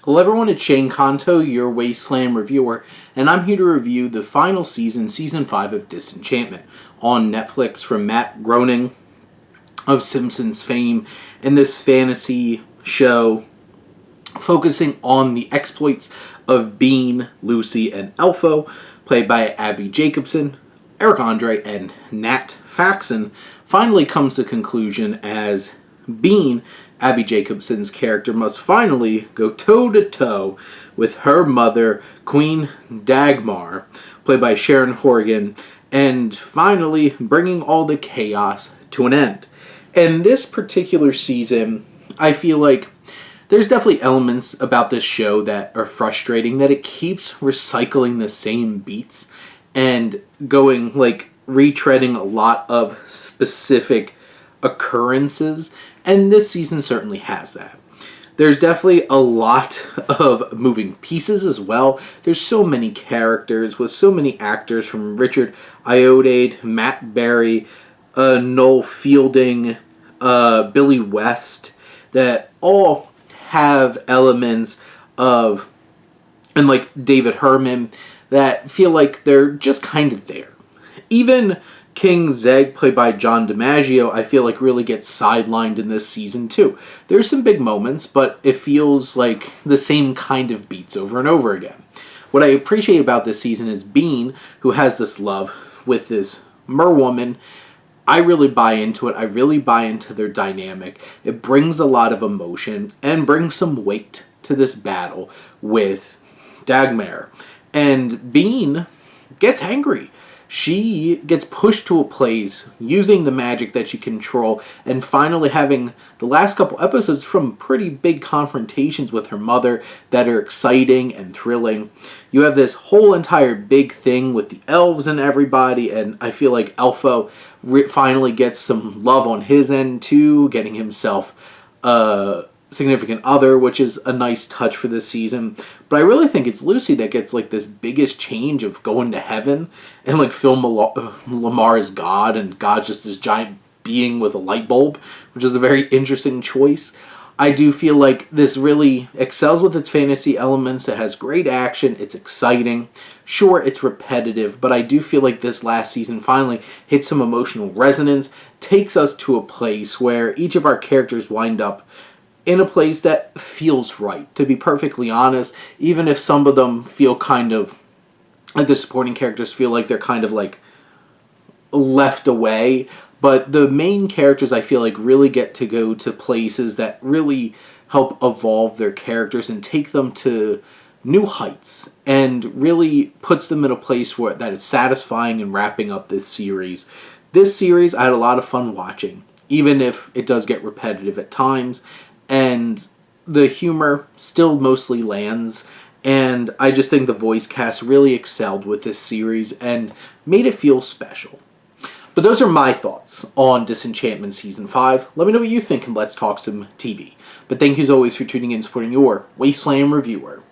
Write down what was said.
Hello everyone, it's Shane Kanto, your Wasteland reviewer, and I'm here to review the final season, Season 5 of Disenchantment, on Netflix from Matt Groening of Simpsons fame, in this fantasy show focusing on the exploits of Bean, Luci, and Elfo, played by Abby Jacobson. Eric Andre and Nat Faxon finally comes to conclusion as Bean, Abby Jacobson's character, must finally go toe-to-toe with her mother, Queen Dagmar, played by Sharon Horgan, and finally bringing all the chaos to an end. In this particular season, I feel like there's definitely elements about this show that are frustrating, that it keeps recycling the same beats and going, retreading a lot of specific occurrences, and this season certainly has that. There's definitely a lot of moving pieces as well. There's so many characters with so many actors, from Richard Ayoade, Matt Berry, Noel Fielding, Billy West, that all have elements of, and David Herman, that feel like they're just kind of there. Even King Zeg, played by John DiMaggio, I feel like really gets sidelined in this season too. There's some big moments, but it feels like the same kind of beats over and over again. What I appreciate about this season is Bean, who has this love with this merwoman. I really buy into it. I really buy into their dynamic. It brings a lot of emotion and brings some weight to this battle with Dagmar. And Bean gets angry. She gets pushed to a place using the magic that she control, and finally having the last couple episodes from pretty big confrontations with her mother that are exciting and thrilling. You have this whole entire big thing with the elves and everybody, and I feel like Elfo finally gets some love on his end too, getting himself significant other, which is a nice touch for this season. But I really think it's Luci that gets this biggest change of going to heaven, and Phil Lamar is God, and God's just this giant being with a light bulb, which is a very interesting choice. I do feel like this really excels with its fantasy elements. It has great action. It's exciting. Sure, it's repetitive, but I do feel like this last season finally hits some emotional resonance, takes us to a place where each of our characters wind up in a place that feels right, to be perfectly honest, even if some of them feel kind of, the supporting characters feel like they're kind of left away, but the main characters I feel like really get to go to places that really help evolve their characters and take them to new heights, and really puts them in a place where that is satisfying in wrapping up this series. This series I had a lot of fun watching, even if it does get repetitive at times, and the humor still mostly lands, and I just think the voice cast really excelled with this series and made it feel special. But those are my thoughts on Disenchantment Season 5. Let me know what you think, and let's talk some TV. But thank you as always for tuning in and supporting your Wasteland reviewer.